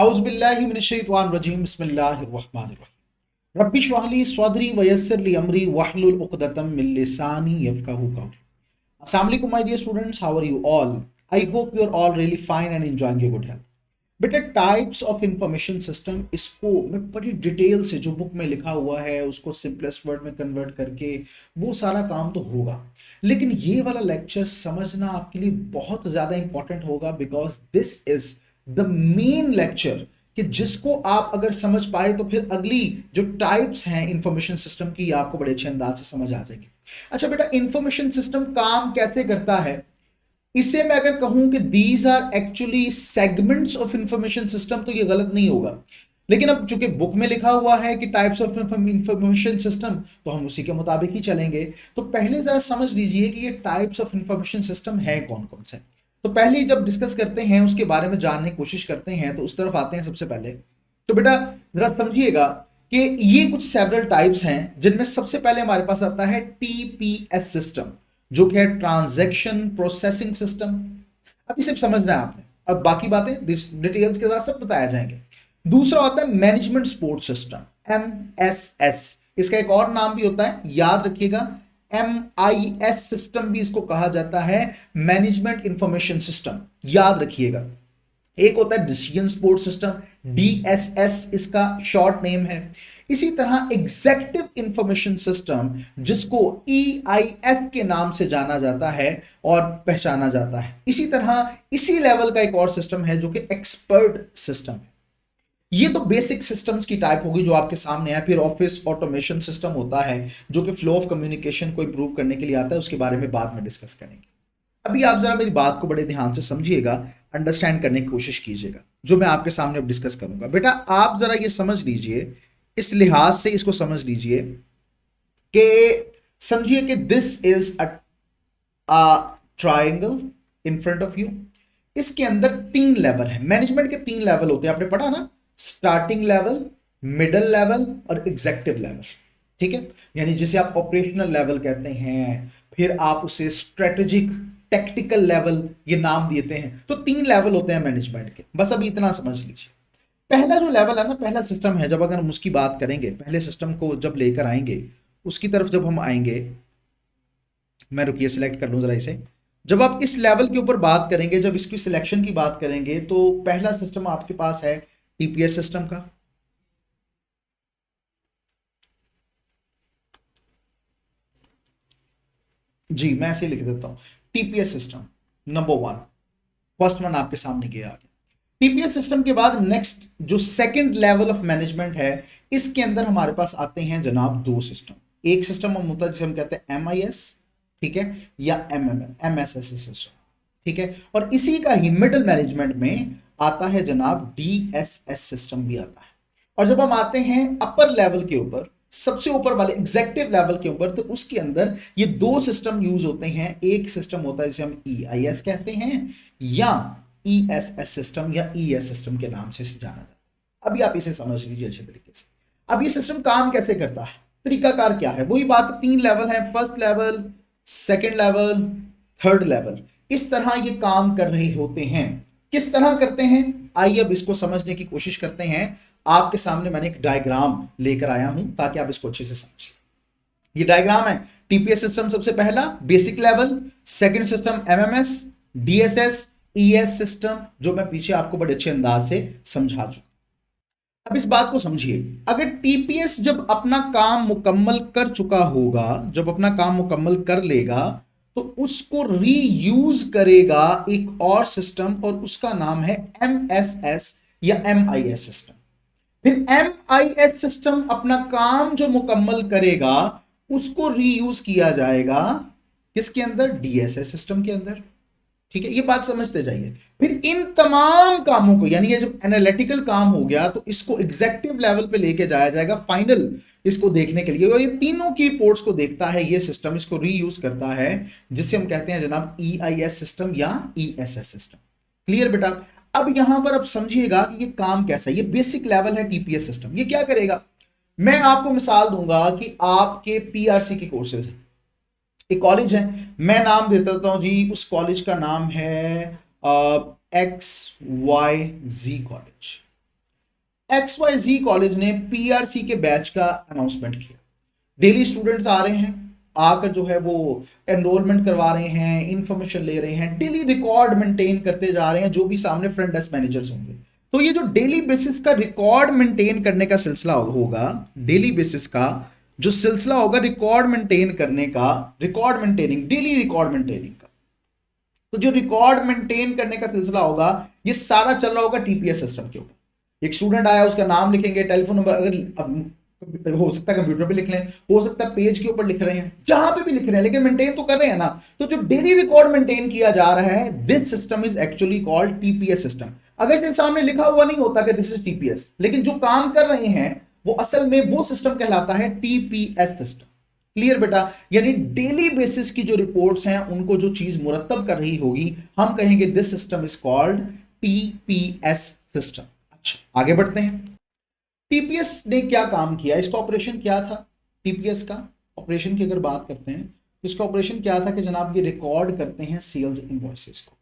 औज़ु बिल्लाहि मिनश्शैतानिर रजीम बिस्मिल्लाहिर रहमानिर रहीम रब्बि इश्रह ली सदरी वयस्सिर ली अमरी वहलुल उक़दतम मिन लिसानी यफ़क़हू क़ौली। अस्सलाम वालेकुम my dear students, how are you all? I hope you are all really fine and enjoying your good health. बेटा, टाइप्स ऑफ इंफॉर्मेशन सिस्टम, इसको मैं बड़ी डिटेल से जो बुक में लिखा हुआ है उसको सिंपलेस्ट वर्ड में कन्वर्ट करके वो सारा काम तो होगा, लेकिन ये वाला लेक्चर समझना आपके लिए बहुत ज़्यादा इंपॉर्टेंट होगा because this is the main lecture कि जिसको आप अगर समझ पाए तो फिर अगली जो टाइप्स हैं इंफॉर्मेशन सिस्टम की आपको बड़े अच्छे अंदाज से समझ आ जाएगी। अच्छा बेटा, इंफॉर्मेशन सिस्टम काम कैसे करता है, इसे मैं अगर कहूं कि these are actually segments of information system तो ये गलत नहीं होगा, लेकिन अब चूंकि बुक में लिखा हुआ है कि टाइप्स ऑफ इंफॉर्मेशन सिस्टम तो हम उसी के मुताबिक ही चलेंगे। तो पहले जरा समझ लीजिए कि ये टाइप्स ऑफ इंफॉर्मेशन सिस्टम है कौन कौन से। तो पहले जब डिस्कस करते हैं उसके बारे में जानने की कोशिश करते हैं तो उस तरफ आते हैं सबसे पहले। तो बेटा जरा समझिएगा कि ये कुछ सेवरल टाइप्स हैं जिनमें सबसे पहले हमारे पास आता है टीपीएस सिस्टम, जो कि है ट्रांजैक्शन प्रोसेसिंग सिस्टम। अभी सिर्फ समझना है आपने, अब बाकी बातें डिटेल्स के साथ सब बताया जाएंगे। दूसरा होता है मैनेजमेंट सपोर्ट सिस्टम, एमएसएस। इसका एक और नाम भी होता है, याद रखिएगा, एमआईएस सिस्टम भी इसको कहा जाता है, मैनेजमेंट इंफॉर्मेशन सिस्टम, याद रखिएगा। एक होता है डिसीजन सपोर्ट सिस्टम, डीएसएस इसका शॉर्ट नेम है। इसी तरह एग्जीक्यूटिव इंफॉर्मेशन सिस्टम, जिसको ईआईएफ के नाम से जाना जाता है और पहचाना जाता है। इसी तरह इसी लेवल का एक और सिस्टम है जो कि एक्सपर्ट सिस्टम है। ये तो बेसिक सिस्टम्स की टाइप होगी जो आपके सामने है। फिर ऑफिस ऑटोमेशन सिस्टम होता है जो कि फ्लो ऑफ कम्युनिकेशन को इंप्रूव करने के लिए आता है, उसके बारे में बाद में डिस्कस करेंगे। अभी आप जरा मेरी बात को बड़े ध्यान से समझिएगा, अंडरस्टैंड करने की कोशिश कीजिएगा जो मैं आपके सामने अब डिस्कस करूंगा। बेटा आप जरा ये समझ लीजिए, इस लिहाज से इसको समझ लीजिए कि समझिए कि this is a triangle in front of you. इसके अंदर तीन लेवल है, मैनेजमेंट के तीन लेवल होते हैं, आपने पढ़ा ना, स्टार्टिंग लेवल, मिडल लेवल और एग्जीक्यूटिव लेवल। ठीक है, यानी जिसे आप ऑपरेशनल लेवल कहते हैं, फिर आप उसे स्ट्रेटेजिक टेक्टिकल लेवल ये नाम देते हैं। तो तीन लेवल होते हैं मैनेजमेंट के, बस अभी इतना समझ लीजिए। पहला जो लेवल है ना, पहला सिस्टम है, जब अगर हम उसकी बात करेंगे, पहले सिस्टम को जब लेकर आएंगे उसकी तरफ जब हम आएंगे, मैं रुकिए सिलेक्ट कर लूं जरा इसे। जब आप इस लेवल के ऊपर बात करेंगे, जब इसकी सिलेक्शन की बात करेंगे, तो पहला सिस्टम आपके पास है टीपीएस सिस्टम का। जी मैं ऐसे ही लिख देता हूं, TPS system number one, first one आपके सामने गया आगे। टीपीएस सिस्टम के बाद नेक्स्ट जो सेकंड लेवल ऑफ मैनेजमेंट है, इसके अंदर हमारे पास आते हैं जनाब दो सिस्टम। एक सिस्टम हम होता है जिसे हम कहते हैं एमआईएस, ठीक है, या एमएसएस सिस्टम, ठीक है, और इसी का ही मिडिल मैनेजमेंट में आता है जनाब डीएसएस सिस्टम भी आता है। और जब हम आते हैं अपर लेवल के ऊपर, सबसे ऊपर वाले एग्जीक्यूटिव लेवल के ऊपर, तो उसके अंदर ये दो सिस्टम यूज होते हैं। एक सिस्टम होता है जिसे हम ईआईएस कहते हैं, या ईएसएस सिस्टम या ईएस सिस्टम के नाम से जाना जाता है। अभी आप इसे समझ लीजिए अच्छे तरीके से। अब ये सिस्टम काम कैसे करता है, तरीकाकार क्या है, वही बात, तीन लेवल है, first level, second level, third level. इस तरह ये काम कर रहे होते हैं। किस तरह करते हैं, आइए अब इसको समझने की कोशिश करते हैं। आपके सामने मैंने एक डायग्राम लेकर आया हूं ताकि आप इसको अच्छे से समझ लें। ये डायग्राम है टीपीएस सिस्टम, सबसे पहला basic level, second system MMS, DSS, ES system, जो मैं पीछे आपको बड़े अच्छे अंदाज से समझा चुका। अब इस बात को समझिए, अगर टीपीएस जब अपना काम मुकम्मल कर चुका होगा, जब अपना काम मुकम्मल कर लेगा, तो उसको रीयूज करेगा एक और सिस्टम, और उसका नाम है एमएसएस या एमआईएस सिस्टम। फिर एमआईएस सिस्टम अपना काम जो मुकम्मल करेगा उसको रीयूज किया जाएगा किसके अंदर, डीएसएस सिस्टम के अंदर। ठीक है, ये बात समझते जाइए। फिर इन तमाम कामों को, यानी ये जब एनालिटिकल काम हो गया, तो इसको एग्जीक्यूटिव लेवल पे लेके जाया जाएगा फाइनल इसको देखने के लिए, और ये तीनों की रिपोर्ट्स को देखता है ये सिस्टम, इसको रीयूज करता है, जिसे हम कहते हैं जनाब ईआईएस सिस्टम या ईएसएस सिस्टम। क्लियर बेटा? अब यहां पर अब समझिएगा कि ये काम कैसा है। ये बेसिक लेवल है टीपीएस सिस्टम। ये क्या करेगा, मैं आपको मिसाल दूंगा कि आपके पीआरसी के कोर्सेज है, एक कॉलेज है, मैं नाम दे देता हूं जी, उस कॉलेज का नाम है XYZ कॉलेज। XYZ कॉलेज ने PRC के बैच का अनाउंसमेंट किया। डेली स्टूडेंट्स आ रहे हैं, आकर जो है वो एनरोलमेंट करवा रहे हैं, इंफॉर्मेशन ले रहे हैं, डेली रिकॉर्ड मेंटेन करते जा रहे हैं जो भी सामने फ्रंट डेस्क मैनेजर्स होंगे। तो ये जो डेली बेसिस का रिकॉर्ड मेंटेन करने का सिलसिला होगा, डेली बेसिस का जो सिलसिला होगा रिकॉर्ड मेंटेन करने का, record maintaining, daily record maintaining का, तो जो रिकॉर्ड मेंटेन करने का सिलसिला होगा ये सारा चल रहा होगा टीपीएस सिस्टम के ऊपर। एक स्टूडेंट आया, उसका नाम लिखेंगे, टेलीफोन नंबर, अगर हो सकता है कंप्यूटर पे लिख लें, हो सकता है पेज के ऊपर लिख रहे हैं, जहां पे भी लिख रहे हैं, लेकिन मेंटेन तो कर रहे हैं ना। तो जो डेली रिकॉर्ड मेंटेन किया जा रहा है, this system is actually called TPS system. अगर इसके सामने लिखा हुआ नहीं होता कि दिस इज टीपीएस, लेकिन जो काम कर रहे हैं वो असल में वो सिस्टम कहलाता है टीपीएस सिस्टम। क्लियर बेटा? यानी डेली बेसिस की जो रिपोर्ट्स हैं उनको जो चीज मुरतब कर रही होगी, हम कहेंगे this system is called TPS system. अच्छा, आगे बढ़ते हैं। टीपीएस ने क्या काम किया, इसका ऑपरेशन क्या था? टीपीएस का ऑपरेशन की अगर बात करते हैं तो इसका ऑपरेशन क्या था कि जनाब ये रिकॉर्ड करते हैं सेल्स इनवॉइसेस को,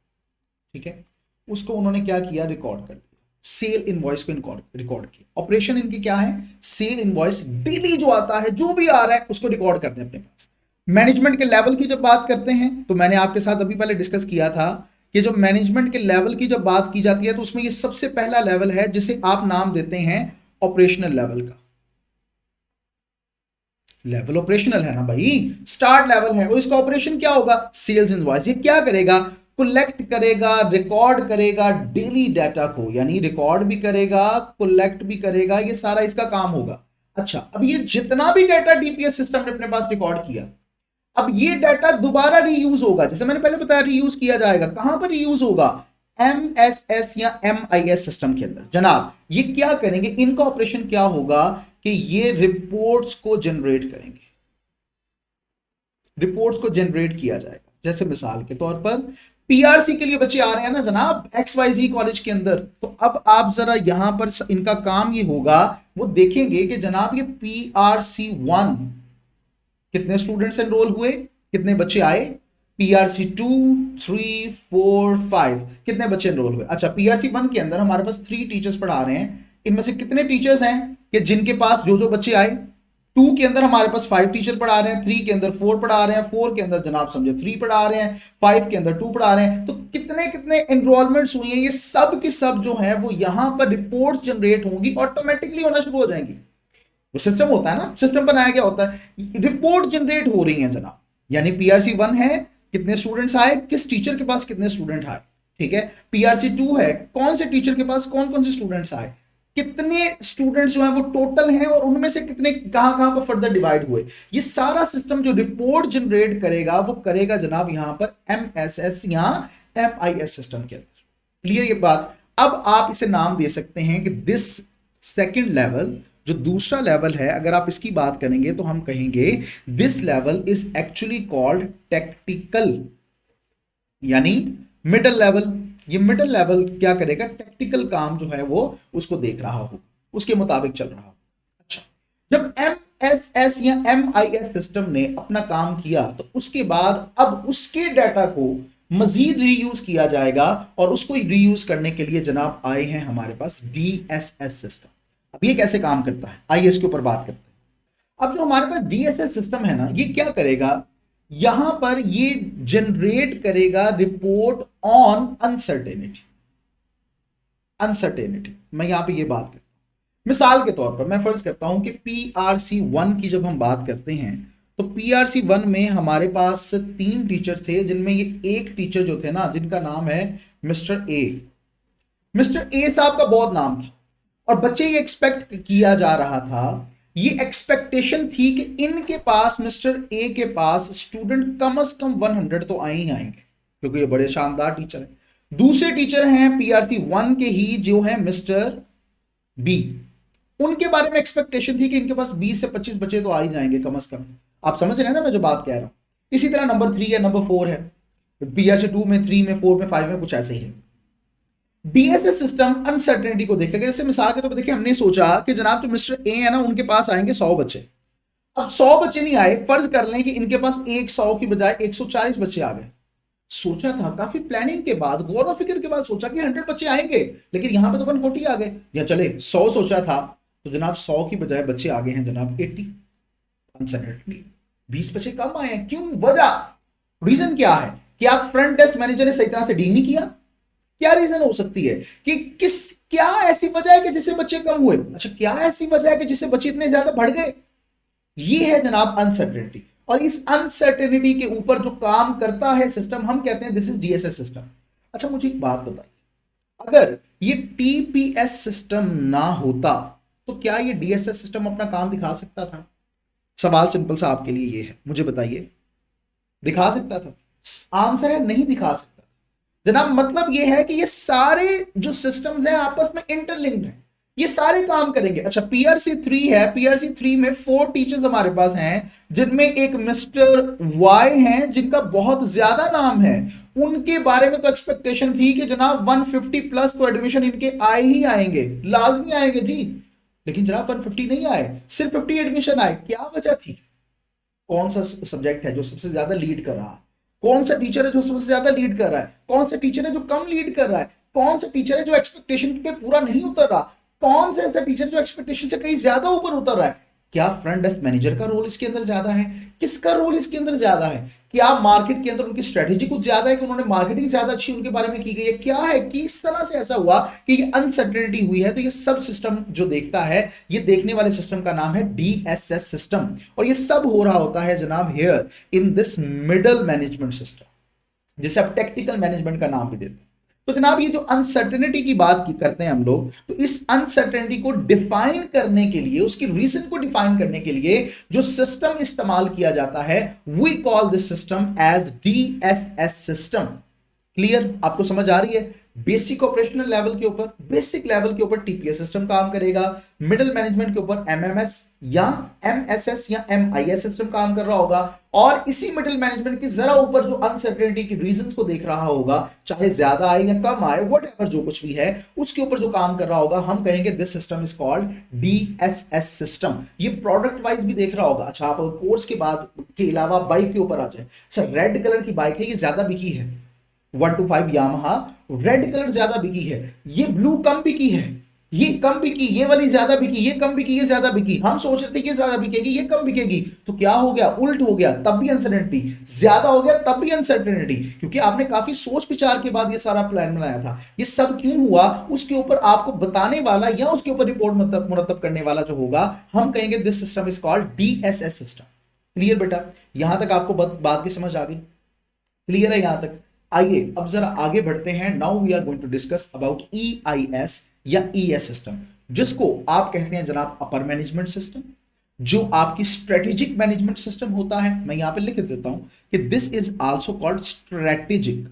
ठीक है, उसको उन्होंने क्या किया, रिकॉर्ड कर लिया, सेल इनवॉइस को रिकॉर्ड किया। ऑपरेशन इनकी क्या है, सेल इनवॉइस डेली जो आता है, जो भी आ रहा है उसको रिकॉर्ड करते हैं अपने पास। मैनेजमेंट के लेवल की जब बात करते हैं तो मैंने आपके साथ अभी पहले डिस्कस किया था कि जब मैनेजमेंट के लेवल की जब बात की जाती है तो उसमें ये सबसे पहला लेवल है जिसे आप नाम देते हैं ऑपरेशनल लेवल का। लेवल ऑपरेशनल है ना भाई, स्टार्ट लेवल है, और इसका ऑपरेशन क्या होगा, सेल्स इनवॉइस। ये क्या करेगा, कलेक्ट करेगा, रिकॉर्ड करेगा डेली डाटा को, यानी रिकॉर्ड भी करेगा, कलेक्ट भी करेगा, ये सारा इसका काम होगा। अच्छा, अब ये जितना भी डाटा डीपीएस सिस्टम ने अपने पास रिकॉर्ड किया, अब ये डाटा दोबारा रीयूज होगा। जैसे मैंने पहले बताया रीयूज किया जाएगा, कहां पर रीयूज होगा, एमएसएस या एमआईएस सिस्टम के अंदर। जनाब ये क्या करेंगे, इनका ऑपरेशन क्या होगा कि ये रिपोर्ट्स को जनरेट करेंगे, रिपोर्ट्स को जनरेट किया जाएगा। जैसे मिसाल के तौर पर पीआरसी के लिए बच्चे आ रहे हैं ना जनाब एक्सवाईजी कॉलेज के अंदर, तो अब आप जरा यहां पर इनका काम ये होगा, वो देखेंगे कि जनाब ये पीआरसी 1 कितने स्टूडेंट्स एनरोल हुए, कितने बच्चे आए, पीआरसी 2 3 4 5 कितने बच्चे एनरोल हुए। अच्छा, पीआरसी 1 के अंदर हमारे पास 3 टीचर्स पढ़ा रहे हैं, इनमें से कितने टीचर्स हैं कि जिनके पास जो जो बच्चे आए। 2 के अंदर हमारे पास 5 टीचर पढ़ा रहे हैं, 3 के अंदर 4 पढ़ा रहे हैं, 4 के अंदर जनाब समझे 3 पढ़ा रहे हैं, 5 के अंदर 2 पढ़ा रहे हैं। तो कितने कितने एनरोलमेंट्स हुई हैं, ये सब की सब जो है वो यहां पर रिपोर्ट जनरेट होंगी, ऑटोमेटिकली होना शुरू हो जाएंगी। वो सिस्टम होता है ना, सिस्टम बनाया गया होता है, रिपोर्ट जनरेट हो रही है जनाब। यानी पीआरसी 1 है, कितने स्टूडेंट्स आए, किस टीचर के पास कितने स्टूडेंट आए, ठीक है। पीआरसी 2 है, कौन से टीचर के पास कौन कौन से स्टूडेंट्स आए, कितने स्टूडेंट्स जो हैं वो टोटल हैं, और उनमें से कितने कहां पर फर्दर डिवाइड हुए। ये सारा सिस्टम जो रिपोर्ट जनरेट करेगा वो करेगा जनाब यहां पर एमएसएस या एमआईएस सिस्टम के अंदर। क्लियर ये बात? अब आप इसे नाम दे सकते हैं कि दिस सेकंड लेवल, जो दूसरा लेवल है, अगर आप इसकी बात करेंगे तो हम कहेंगे this level is actually called tactical, यानी मिडिल लेवल। ये मिडिल लेवल क्या करेगा, टैक्टिकल काम जो है वो उसको देख रहा हो, उसके मुताबिक चल रहा हो। अच्छा, जब एमएसएस या एमआईएस सिस्टम ने अपना काम किया तो उसके बाद अब उसके डाटा को मजीद रीयूज किया जाएगा, और उसको रीयूज करने के लिए जनाब आए हैं हमारे पास डीएसएस सिस्टम। अब ये कैसे काम करता है, आइए इसके ऊपर बात करते हैं। अब जो हमारे पास डीएसएस सिस्टम है ना, ये क्या करेगा, यहां पर ये जनरेट करेगा रिपोर्ट ऑन अनसर्टेनिटी। अनसर्टेनिटी, मैं यहां पे ये बात करता हूं, मिसाल के तौर पर मैं फर्ज करता हूं कि पीआरसी 1 की जब हम बात करते हैं तो पीआरसी 1 में हमारे पास 3 टीचर थे, जिनमें ये एक टीचर जो थे ना, जिनका नाम है मिस्टर ए। मिस्टर ए साहब का बहुत नाम था, और बच्चे ये एक्सपेक्ट किया जा रहा था, ये एक्सपेक्टेशन थी कि इनके पास, मिस्टर ए के पास स्टूडेंट कम से कम 100 तो आए ही आएंगे, क्योंकि ये बड़े शानदार टीचर हैं। दूसरे टीचर हैं पीआरसी 1 के ही, जो है मिस्टर बी, उनके बारे में एक्सपेक्टेशन थी कि इनके पास 20 से 25 बच्चे तो आ ही जाएंगे कम से कम। आप समझ रहे हैं ना मैं जो बात कह रहा हूं। इसी तरह नंबर 3 या नंबर 4 है, पीआरसी 2 में, 3 में, 4 में, 5 में कुछ ऐसे ही है। डीएसएस सिस्टम अनसर्टेनिटी को देखेगा। जैसे मिसाल के तौर पर देखिए, हमने सोचा कि जनाब जो मिस्टर ए है ना, उनके पास आएंगे 100 बच्चे। अब 100 बच्चे नहीं आए, फर्ज कर लें कि इनके पास 100 की बजाय 140 बच्चे आ गए, सोचा था काफी प्लानिंग के बाद, गौर व फिक्र के बाद सोचा कि 100 बच्चे आएंगे, लेकिन यहां पे तो 140 आ गए। या चले 100 सोचा था तो जनाब 100 की बजाय बच्चे आ गए हैं जनाब 80, अनसर्टेनिटी, 20 बच्चे कम आए हैं। क्यों? वजह, रीजन क्या है? कि आप फ्रंट डेस्क मैनेजर ने सही तरह से डील नहीं किया? क्या रीजन हो सकती है कि क्या ऐसी वजह है कि जिससे बच्चे कम हुए? अच्छा, क्या ऐसी वजह है कि जिससे बच्चे इतने ज्यादा बढ़ गए? ये है जनाब अनसर्टेनिटी। और इस अनसर्टेनिटी के ऊपर जो काम करता है सिस्टम, हम कहते हैं दिस इज डीएसएस सिस्टम। अच्छा, मुझे एक बात बताइए, अगर ये टीपीएस सिस्टम ना होता तो क्या ये डीएसएस सिस्टम अपना काम दिखा सकता था? सवाल सिंपल सा आपके लिए ये है, मुझे बताइए, दिखा सकता था? आंसर है नहीं दिखा सकता। जनाब मतलब ये है कि ये सारे जो सिस्टम्स हैं आपस में इंटरलिंक्ड हैं, ये सारे काम करेंगे। अच्छा, पीआरसी 3 है, पीआरसी 3 में 4 टीचर्स हमारे पास हैं, जिनमें एक मिस्टर वाई हैं जिनका बहुत ज्यादा नाम है। उनके बारे में तो एक्सपेक्टेशन थी कि जनाब 150 प्लस तो एडमिशन इनके आए ही आएंगे, लाजमी आएंगे जी। लेकिन जनाब 150 नहीं आए, सिर्फ 50 एडमिशन आए। क्या वजह थी? कौन सा सब्जेक्ट है जो सबसे ज्यादा लीड कर रहा है? कौन सा टीचर है जो सबसे ज्यादा लीड कर रहा है? कौन सा टीचर है जो कम लीड कर रहा है? कौन सा टीचर है जो एक्सपेक्टेशन पे पूरा नहीं उतर रहा? कौन सा ऐसा टीचर जो एक्सपेक्टेशन से कहीं ज्यादा ऊपर उतर रहा है? क्या फ्रंट डेस्क मैनेजर का रोल इसके अंदर ज्यादा है? किसका रोल इसके अंदर ज्यादा है? क्या मार्केट के अंदर उनकी स्ट्रेटेजी कुछ ज्यादा है कि उन्होंने मार्केटिंग ज्यादा अच्छी उनके बारे में की गई है? क्या है कि इस तरह से ऐसा हुआ कि ये अनसर्टेनिटी हुई है? तो ये सब सिस्टम जो देखता है, ये देखने वाले सिस्टम का नाम है डीएसएस सिस्टम। और ये सब हो रहा होता है जनाब here in this middle management system, जिसे आप टेक्निकल मैनेजमेंट का नाम भी देते हैं। तो जनाब ये जो अनसर्टेनिटी की बात की करते हैं हम लोग, तो इस अनसर्टेनिटी को डिफाइन करने के लिए, उसकी रीजन को डिफाइन करने के लिए जो सिस्टम इस्तेमाल किया जाता है, we call this system as DSS system. Clear? आपको समझ आ रही है? बेसिक ऑपरेशनल लेवल के ऊपर, बेसिक लेवल के ऊपर टीपीएस सिस्टम काम करेगा, मिडिल मैनेजमेंट के ऊपर एमएमएस या एमएसएस या एमआईएस सिस्टम काम कर रहा होगा, और इसी मिडिल मैनेजमेंट के जरा ऊपर जो अनसर्टेनिटी की रीजंस को देख रहा होगा, चाहे ज्यादा आए या कम आए, व्हाटएवर जो कुछ भी है, उसके ऊपर जो काम कर रहा होगा, हम कहेंगे this system is called DSS system. ये प्रोडक्ट वाइज भी देख रहा होगा। अच्छा, आप कोर्स के बाद के अलावा बाइक के ऊपर आ जाए, अच्छा रेड कलर की बाइक है, ये ज्यादा बिकी है, 125 यामाहा, रेड कलर ज्यादा बिकी है, ये ब्लू कम बिकी है, ये कम बिकी, ये वाली ज्यादा बिकी, ये कम बिकी, ये ज्यादा बिकी। हम सोच रहे थे कि ज्यादा बिकेगी, ये कम बिकेगी, तो क्या हो गया? उल्ट हो गया, तब भी अनसर्टेनिटी। ज्यादा हो गया तब भी अनसर्टेनिटी, क्योंकि आपने काफी सोच विचार के बाद ये सारा प्लान बनाया था। ये सब क्यों हुआ, उसके ऊपर आपको बताने वाला या उसके ऊपर रिपोर्ट मुरतब करने वाला जो होगा, हम कहेंगे this system is called DSS system. Clear बेटा? यहां तक आपको बात की समझ आ गई? क्लियर है यहां तक? आइए अब जरा आगे बढ़ते हैं। Now we are going to discuss about EIS या ईएस सिस्टम, जिसको आप कहते हैं जनाब अपर मैनेजमेंट सिस्टम, जो आपकी स्ट्रेटेजिक मैनेजमेंट सिस्टम होता है। मैं यहां पे लिख देता हूं कि this is also called strategic.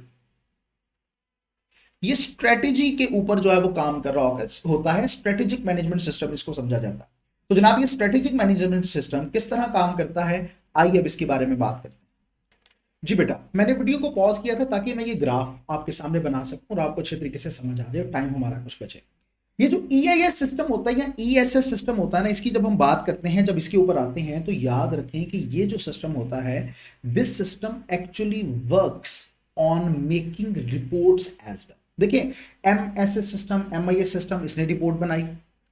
ये स्ट्रेटेजी के ऊपर जो है वो काम कर रहा होता है, स्ट्रेटेजिक मैनेजमेंट सिस्टम इसको समझा जाता है। तो जनाब ये स्ट्रेटेजिक मैनेजमेंट सिस्टम किस तरह काम करता है, आइए अब इसके बारे में बात करते हैं। जी बेटा, मैंने वीडियो को पॉज किया था ताकि मैं ये ग्राफ आपके सामने बना सकूं और आपको अच्छे तरीके से समझ आ जाए, टाइम हमारा कुछ बचे। ये जो ईआईएस सिस्टम होता है या ईएसएस सिस्टम होता है ना, इसकी जब हम बात करते हैं, जब इसके ऊपर आते हैं, तो याद रखें कि ये जो सिस्टम होता है, this system actually works on making reports as well. देखिए, एमएसएस सिस्टम, एमआईएस सिस्टम, इसने रिपोर्ट बनाई,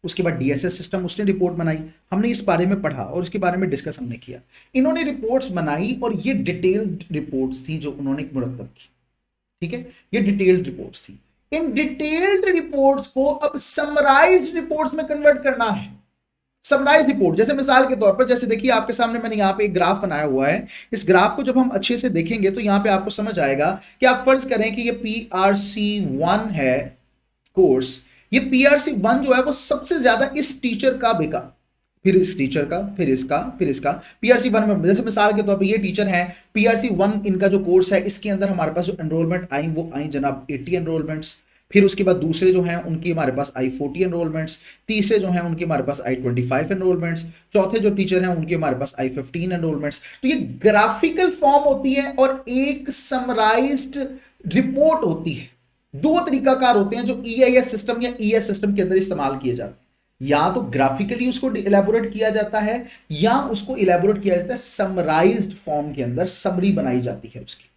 उसके बाद डीएसएस सिस्टम उसने रिपोर्ट बनाई, हमने इस बारे में पढ़ा और उसके बारे में डिस्कस हमने किया। इन्होंने रिपोर्ट्स बनाई और ये डिटेल्ड रिपोर्ट्स थी जो उन्होंने मुरतब की। ठीक है, ये डिटेल्ड रिपोर्ट्स थी। इन डिटेल्ड रिपोर्ट्स को अब समराइज्ड रिपोर्ट्स में कन्वर्ट करना है। समराइज रिपोर्ट, जैसे मिसाल के तौर पर, जैसे देखिए आपके सामने मैंने यहाँ पे एक ग्राफ बनाया हुआ है। इस ग्राफ को जब हम अच्छे से देखेंगे तो यहाँ पे आपको समझ आएगा कि आप फर्ज करें कि ये PRC1 है कोर्स। ये PRC1 जो है वो सबसे ज्यादा इस टीचर का बिका, फिर इस टीचर का, फिर इसका, फिर इसका। PRC1 में जैसे मिसाल के तौर पे ये टीचर है, PRC1 इनका जो कोर्स है, इसके अंदर हमारे पास जो एनरोलमेंट आई वो आई जनाब 80 एनरोलमेंट्स। फिर उसके बाद दूसरे जो हैं उनकी हमारे पास आई 40 एनरोलमेंट्स, तीसरे जो हैं उनके हमारे पास आई 25 एनरोलमेंट्स, चौथे जो टीचर हैं उनके हमारे पास आई 15 एनरोलमेंट्स। तो ये ग्राफिकल फॉर्म होती है और एक समराइज्ड रिपोर्ट होती है। दो तरीकाकार होते हैं जो ईआईएस सिस्टम या ईएस सिस्टम के अंदर इस्तेमाल किए जाते हैं। या तो ग्राफिकली उसको इलेबोरेट किया जाता है या उसको इलेबोरेट किया जाता है समराइज्ड फॉर्म के अंदर, समरी बनाई जाती है उसकी।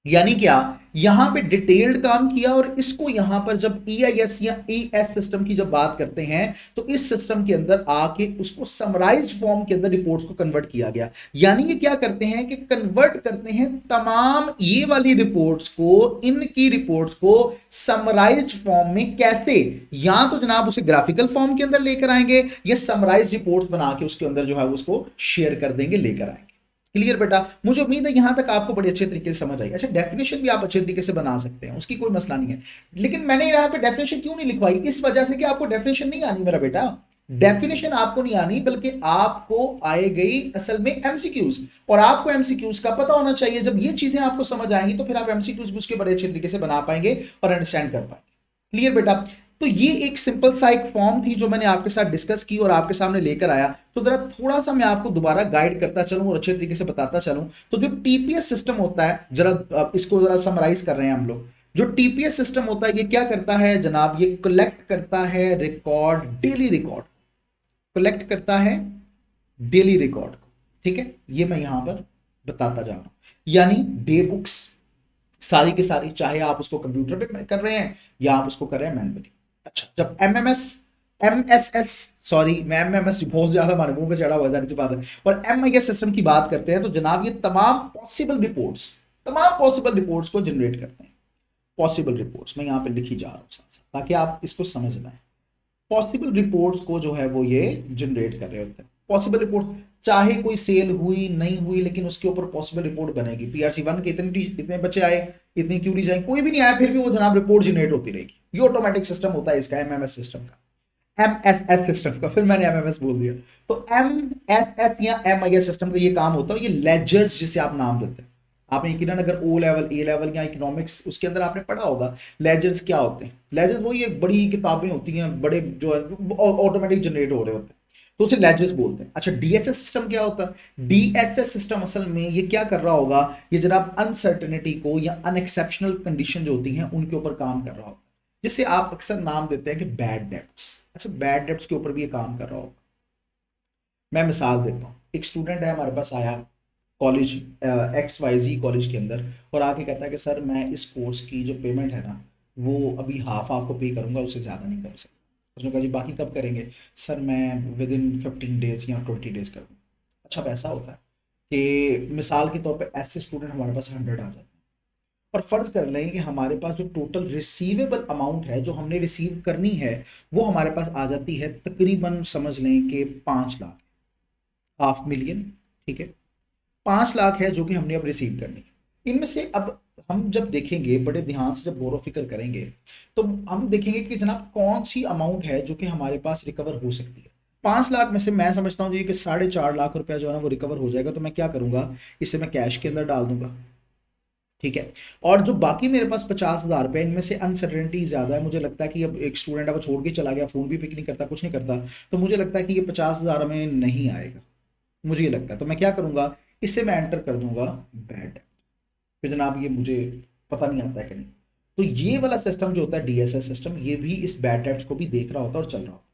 यानी क्या, यहां पे डिटेल्ड काम किया और इसको यहां पर जब EIS या ES सिस्टम की जब बात करते हैं तो इस सिस्टम के अंदर आके उसको समराइज्ड फॉर्म के अंदर रिपोर्ट्स को कन्वर्ट किया गया। यानी ये क्या करते हैं कि कन्वर्ट करते हैं तमाम ये वाली रिपोर्ट्स को, इनकी रिपोर्ट्स को समराइज्ड फॉर्म में। कैसे, या तो जनाब उसे ग्राफिकल फॉर्म के अंदर लेकर आएंगे या समराइज्ड रिपोर्ट्स बना के उसके अंदर जो है उसको शेयर कर देंगे, लेकर आएंगे। क्लियर बेटा, मुझे उम्मीद है यहां तक आपको बड़े अच्छे तरीके से समझ आई। अच्छा, डेफिनेशन भी आप अच्छे तरीके से बना सकते हैं, उसकी कोई मसला नहीं है, लेकिन मैंने यहां पे डेफिनेशन क्यों नहीं लिखवाई, इस वजह से कि आपको डेफिनेशन नहीं आनी मेरा बेटा। डेफिनेशन आपको नहीं आनी, बल्कि आपको आए गई असल में एमसीक्यूज, और आपको एमसीक्यूज का पता होना चाहिए। जब ये चीजें आपको समझ आएंगी तो फिर आप एमसीक्यूज भी उसके बड़े अच्छे तरीके से बना पाएंगे और अंडरस्टैंड कर पाएंगे। क्लियर बेटा, तो ये एक सिंपल सा एक फॉर्म थी जो मैंने आपके साथ डिस्कस की और आपके सामने लेकर आया। तो जरा थोड़ा सा मैं आपको दोबारा गाइड करता चलूं और अच्छे तरीके से बताता चलूं। तो जो टीपीएस सिस्टम होता है, जरा इसको जरा समराइज कर रहे हैं हम लोग। जो टीपीएस सिस्टम होता है ये क्या करता है जनाब, ये कलेक्ट करता है रिकॉर्ड, डेली रिकॉर्ड कलेक्ट करता है, डेली रिकॉर्ड को। ठीक है, ये मैं यहां पर बताता जा रहा हूं। यानी डे बुक्स सारी की सारी, चाहे आप उसको कंप्यूटर पे कर रहे हैं या आप उसको कर रहे हैं मैनुअली। अच्छा, जब MSS, सॉरी मैं MMS बहुत ज्यादा हमारे मुंह पे चढ़ा हुआ है बात है, और MIS सिस्टम की बात करते हैं तो जनाब ये तमाम पॉसिबल रिपोर्ट्स को जनरेट करते हैं। पॉसिबल रिपोर्ट्स मैं यहाँ पे लिखी जा रहा हूँ साथ साथ, ताकि आप इसको समझ लें। पॉसिबल रिपोर्ट्स को जो है वो ये जनरेट कर रहे होते हैं। पॉसिबल रिपोर्ट, चाहे कोई सेल हुई नहीं हुई, लेकिन उसके ऊपर पॉसिबल रिपोर्ट बनेगी। PRC1 के इतने बच्चे आए, इतनी क्यूरीज आई, कोई भी नहीं आया, फिर भी वो जनाब रिपोर्ट जनरेट होती रहेगी। ये ऑटोमेटिक सिस्टम होता है इसका, MMS सिस्टम का, MSS सिस्टम का, फिर मैंने MMS बोल दिया। तो MSS या MIS सिस्टम का ये काम होता है, ये लेजर्स जिसे आप नाम देते हैं। आपने यकीनन अगर O लेवल, A लेवल या इकोनॉमिक्स उसके अंदर आपने पढ़ा होगा लेजर्स क्या होते हैं। लेजर्स वो ये बड़ी किताबें होती हैं, बड़े जो ऑटोमेटिक जनरेट हो रहे होते हैं, तो उसे लेजर्स बोलते हैं। अच्छा, DSS सिस्टम क्या होता है? DSS सिस्टम असल में ये क्या कर रहा होगा, ये जनाब अनसर्टेनिटी को या अनएक्सेप्शनल कंडीशन जो होती हैं उनके ऊपर काम कर रहा होता है, जिसे आप अक्सर नाम देते हैं कि बैड डेब्ट्स। अच्छा, बैड डेब्ट्स के ऊपर भी ये काम कर रहा होगा। मैं मिसाल देता हूँ, एक स्टूडेंट है हमारे पास आया कॉलेज XYZ कॉलेज के अंदर, और आके कहता है कि सर मैं इस कोर्स की जो पेमेंट है ना वो अभी हाफ आपको पे करूंगा, उससे ज़्यादा नहीं कर सकता। उसने कहा जी बाकी कब करेंगे? सर मैं विद इन 15 डेज या 20 डेज कर दूँ। अच्छा, वैसा होता है कि मिसाल के तौर पे ऐसे स्टूडेंट हमारे पास 100 आ जाते हैं, और फर्ज कर लें कि हमारे पास जो टोटल रिसीवेबल अमाउंट है जो हमने रिसीव करनी है वो हमारे पास आ जाती है तकरीबन, समझ लें कि 5 लाख, हाफ मिलियन। ठीक है, 5 लाख है जो कि हमने अब रिसीव करनी है। इनमें से अब हम जब देखेंगे, बड़े ध्यान से जब गौर फिक्र करेंगे, तो हम देखेंगे कि जनाब कौन सी अमाउंट है जो कि हमारे पास रिकवर हो सकती है। 5 लाख में से मैं समझता हूँ जी कि 4.5 लाख रुपया जो है ना वो रिकवर हो जाएगा। तो मैं क्या करूंगा, इसे मैं कैश के अंदर डाल दूंगा। ठीक है, और जो बाकी मेरे पास 50,000 रुपये, इनमें से अनसर्टेनिटी ज्यादा है। मुझे लगता है कि अब एक स्टूडेंट है वो छोड़ के चला गया, फोन भी पिक नहीं करता, कुछ नहीं करता, तो मुझे लगता है कि ये 50,000 में नहीं आएगा, मुझे ये लगता है। तो मैं क्या करूंगा, इसे मैं एंटर कर दूंगा बैड, फिर जनाब ये मुझे पता नहीं आता है कि नहीं। तो ये वाला सिस्टम जो होता है DSS सिस्टम, ये भी इस बैड डेब्ट्स को भी देख रहा होता है और चल रहा होता है।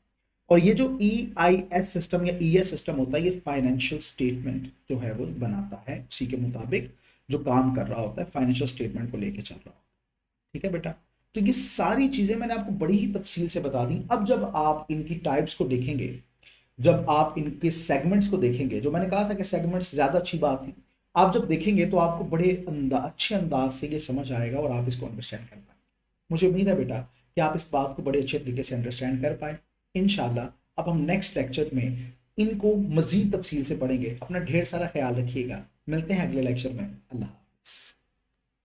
और ये जो EIS सिस्टम या ES सिस्टम होता है, ये फाइनेंशियल स्टेटमेंट जो है वो बनाता है, उसी के मुताबिक जो काम कर रहा होता है, फाइनेंशियल स्टेटमेंट को लेके चल रहा होता है। ठीक है बेटा, तो ये सारी चीजें मैंने आपको बड़ी ही तफसील से बता दी। अब जब आप इनकी टाइप्स को देखेंगे, जब आप इनके सेगमेंट्स को देखेंगे, जो मैंने कहा था कि सेगमेंट्स ज्यादा अच्छी बात थी, आप जब देखेंगे तो आपको बड़े अच्छे अंदाज से ये समझ आएगा और आप इसको अंडरस्टैंड कर पाए। मुझे उम्मीद है बेटा कि आप इस बात को बड़े अच्छे तरीके से अंडरस्टैंड कर पाए। इंशाल्लाह अब हम नेक्स्ट लेक्चर में इनको मजीद तफसील से पढ़ेंगे। अपना ढेर सारा ख्याल रखिएगा, मिलते हैं अगले लेक्चर में। अल्लाह हाफ़िज़।